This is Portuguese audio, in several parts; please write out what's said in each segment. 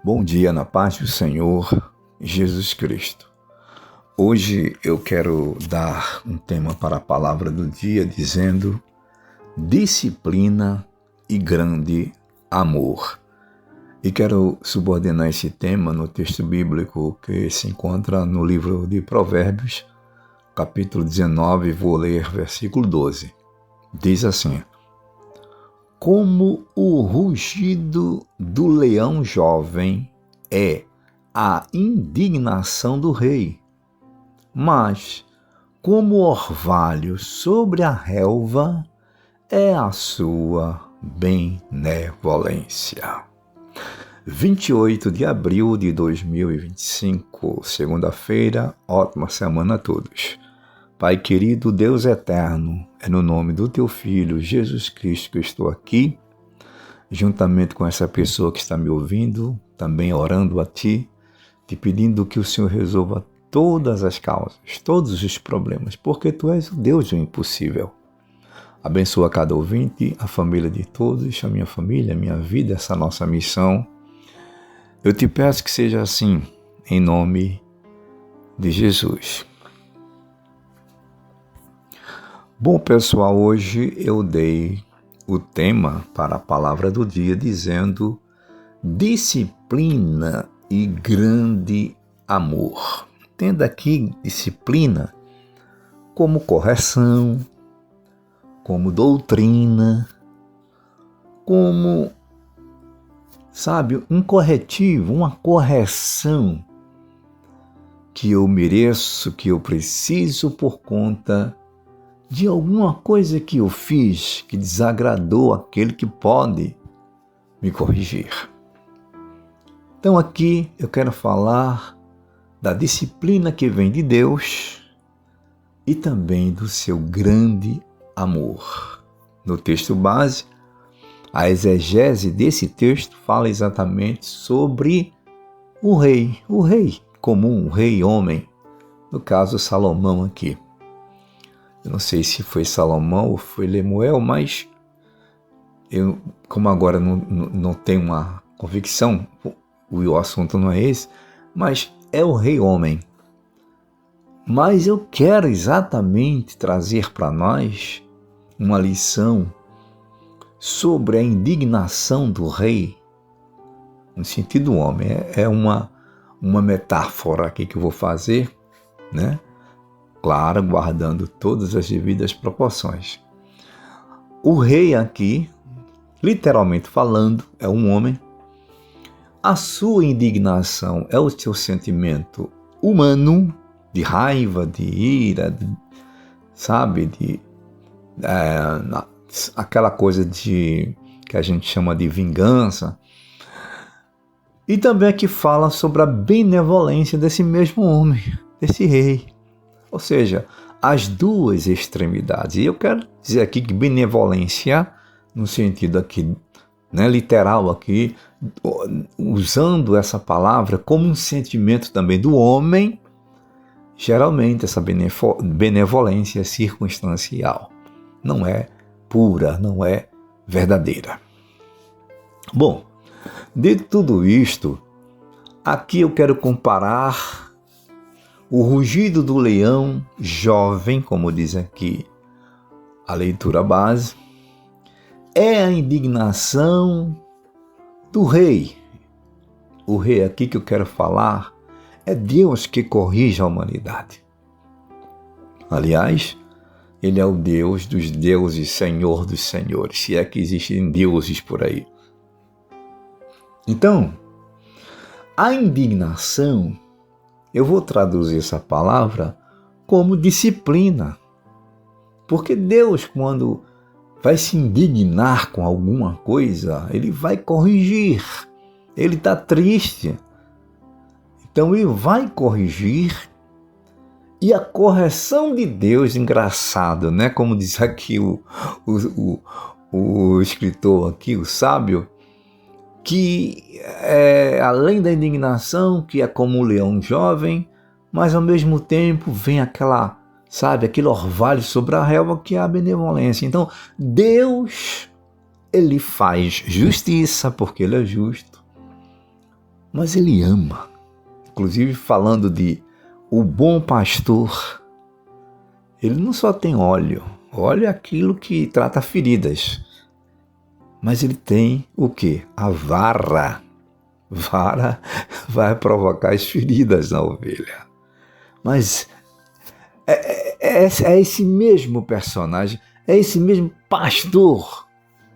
Bom dia na paz do Senhor Jesus Cristo. Hoje eu quero dar um tema para a palavra do dia dizendo disciplina e grande amor. E quero subordinar esse tema no texto bíblico que se encontra no livro de Provérbios, capítulo 19, vou ler versículo 12. Diz assim: como o rugido do leão jovem é a indignação do rei, mas como o orvalho sobre a relva é a sua benevolência. 28 de abril de 2025, segunda-feira, ótima semana a todos. Pai querido, Deus eterno, é no nome do Teu Filho, Jesus Cristo, que eu estou aqui, juntamente com essa pessoa que está me ouvindo, também orando a Ti, te pedindo que o Senhor resolva todas as causas, todos os problemas, porque Tu és o Deus do impossível. Abençoa cada ouvinte, a família de todos, a minha família, a minha vida, essa nossa missão. Eu te peço que seja assim, em nome de Jesus. Bom, pessoal, hoje eu dei o tema para a palavra do dia dizendo disciplina e grande amor. Tendo aqui disciplina como correção, como doutrina, como, um corretivo, uma correção que eu mereço, que eu preciso por conta de alguma coisa que eu fiz que desagradou aquele que pode me corrigir. Então aqui eu quero falar da disciplina que vem de Deus e também do seu grande amor. No texto base, a exegese desse texto fala exatamente sobre o rei comum, o rei homem, no caso Salomão aqui. Eu não sei se foi Salomão ou foi Lemuel, mas eu, como agora não tenho uma convicção, o assunto não é esse, mas é o rei homem. Mas eu quero exatamente trazer para nós uma lição sobre a indignação do rei, no sentido homem. É uma metáfora aqui que eu vou fazer, né? Claro, guardando todas as devidas proporções. O rei aqui, literalmente falando, é um homem. A sua indignação é o seu sentimento humano, de raiva, de ira, aquela coisa que a gente chama de vingança. E também aqui fala sobre a benevolência desse mesmo homem, desse rei. Ou seja, as duas extremidades. E eu quero dizer aqui que benevolência, no sentido aqui, literal aqui, usando essa palavra como um sentimento também do homem, geralmente essa benevolência é circunstancial. Não é pura, não é verdadeira. Bom, de tudo isto, aqui eu quero comparar o rugido do leão jovem, como diz aqui a leitura base, é a indignação do rei. O rei aqui que eu quero falar é Deus que corrige a humanidade. Aliás, Ele é o Deus dos deuses, Senhor dos senhores, se é que existem deuses por aí. Então, a indignação, eu vou traduzir essa palavra como disciplina. Porque Deus, quando vai se indignar com alguma coisa, Ele vai corrigir. Ele está triste. Então Ele vai corrigir. E a correção de Deus, engraçado, como diz aqui o escritor aqui, o sábio, que além da indignação, que é como um leão jovem, mas ao mesmo tempo vem aquele orvalho sobre a relva que é a benevolência. Então, Deus, Ele faz justiça, porque Ele é justo, mas ele ama. Inclusive, falando de o bom pastor, ele não só tem óleo é aquilo que trata feridas, mas ele tem o quê? A vara. Vara vai provocar as feridas na ovelha. Mas é esse mesmo personagem, é esse mesmo pastor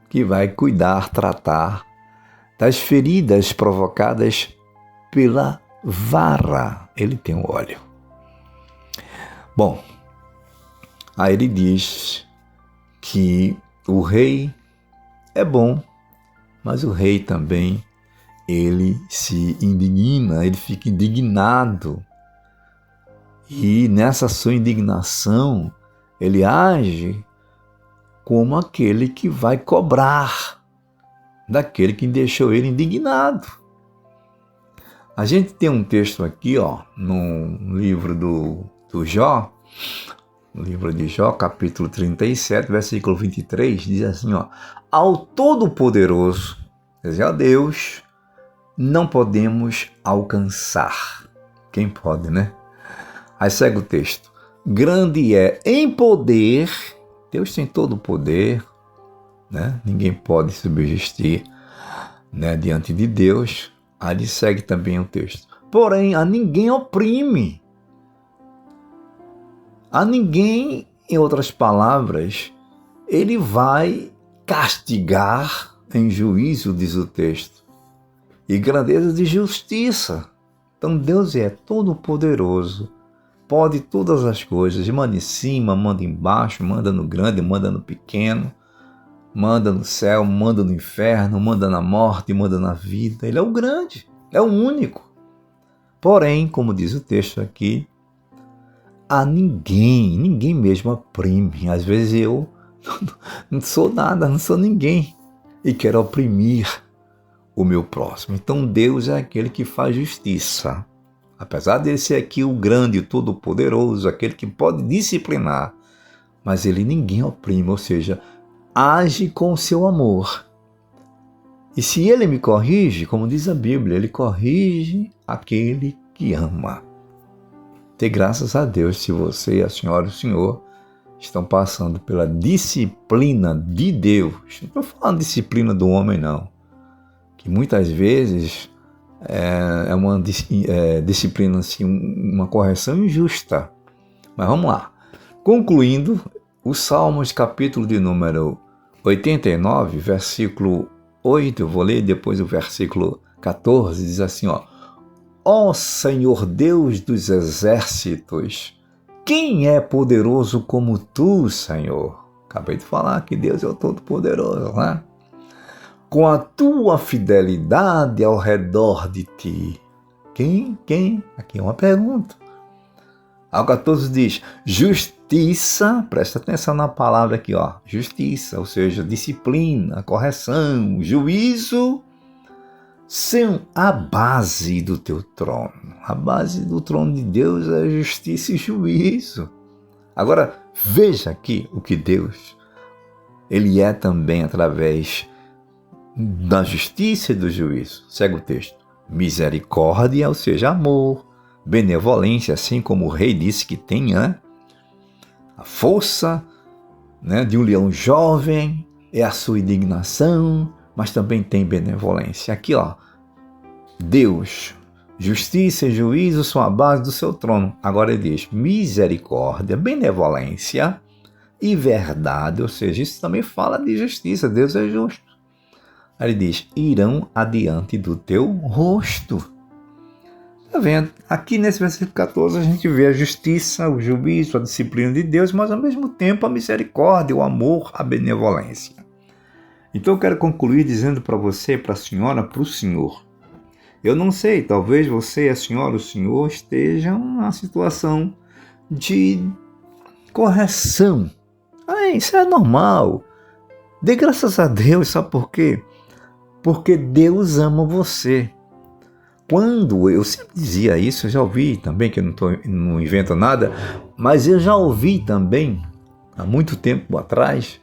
que vai cuidar, tratar das feridas provocadas pela vara. Ele tem o óleo. Bom, aí ele diz que o rei é bom, mas o rei também, ele se indigna, ele fica indignado. E nessa sua indignação, ele age como aquele que vai cobrar daquele que deixou ele indignado. A gente tem um texto aqui, no livro do Jó, no livro de Jó, capítulo 37, versículo 23, diz assim, ao Todo-Poderoso, quer dizer, a Deus, não podemos alcançar. Quem pode, né? Aí segue o texto. Grande é em poder, Deus tem todo o poder, né? Ninguém pode subsistir, né, diante de Deus. Aí segue também o texto. Porém, a ninguém oprime. A ninguém, em outras palavras, ele vai castigar em juízo, diz o texto, e grandeza de justiça. Então Deus é todo poderoso, pode todas as coisas, manda em cima, manda embaixo, manda no grande, manda no pequeno, manda no céu, manda no inferno, manda na morte, manda na vida. Ele é o grande, é o único. Porém, como diz o texto aqui, a ninguém mesmo oprime. Às vezes eu não sou nada, não sou ninguém e quero oprimir o meu próximo. Então Deus é aquele que faz justiça. Apesar de ser aqui o grande, o todo-poderoso, aquele que pode disciplinar, mas ele ninguém oprime, ou seja, age com o seu amor. E se ele me corrige, como diz a Bíblia, ele corrige aquele que ama. Dê graças a Deus se você, a senhora e o senhor estão passando pela disciplina de Deus. Não estou falando disciplina do homem, não. Que muitas vezes é uma disciplina, assim, uma correção injusta. Mas vamos lá. Concluindo, o Salmos, capítulo de número 89, versículo 8, eu vou ler depois o versículo 14, diz assim, ó Senhor Deus dos exércitos, quem é poderoso como tu, Senhor? Acabei de falar que Deus é o Todo-Poderoso, né? Com a tua fidelidade ao redor de ti. Quem? Aqui é uma pergunta. Ao 14 diz, justiça, presta atenção na palavra aqui, justiça, ou seja, disciplina, correção, juízo, são a base do teu trono. A base do trono de Deus é justiça e juízo. Agora, veja aqui o que Deus, ele é também através da justiça e do juízo. Segue o texto. Misericórdia, ou seja, amor, benevolência, assim como o rei disse que tem, né? A força, né, de um leão jovem é a sua indignação, mas também tem benevolência. Aqui, Deus, justiça e juízo são a base do seu trono. Agora ele diz misericórdia, benevolência e verdade, ou seja, isso também fala de justiça. Deus é justo. Aí ele diz, irão adiante do teu rosto. Está vendo? Aqui nesse versículo 14 a gente vê a justiça, o juízo, a disciplina de Deus, mas ao mesmo tempo a misericórdia, o amor, a benevolência. Então eu quero concluir dizendo para você, para a senhora, para o senhor. Eu não sei, talvez você, a senhora, o senhor estejam numa situação de correção. Isso é normal. Dê graças a Deus, sabe por quê? Porque Deus ama você. Quando eu sempre dizia isso, eu já ouvi também, que eu não invento nada, mas eu já ouvi também, há muito tempo atrás,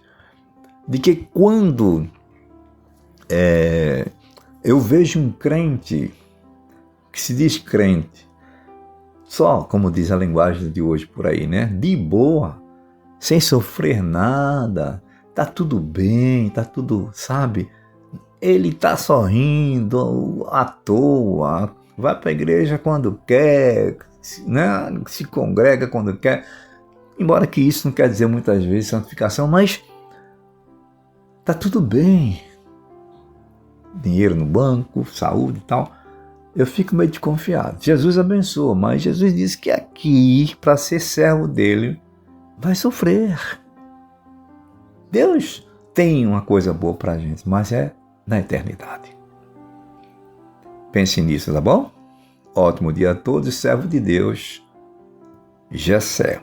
de que quando eu vejo um crente que se diz crente, só, como diz a linguagem de hoje por aí, né? De boa, sem sofrer nada, tá tudo bem, tá tudo, sabe? Ele tá sorrindo à toa, vai para a igreja quando quer, né? Se congrega quando quer. Embora que isso não quer dizer muitas vezes santificação, mas tá tudo bem. Dinheiro no banco, saúde e tal. Eu fico meio desconfiado. Jesus abençoa, mas Jesus disse que aqui, para ser servo dele, vai sofrer. Deus tem uma coisa boa para a gente, mas é na eternidade. Pense nisso, tá bom? Ótimo dia a todos, servo de Deus, Gessé.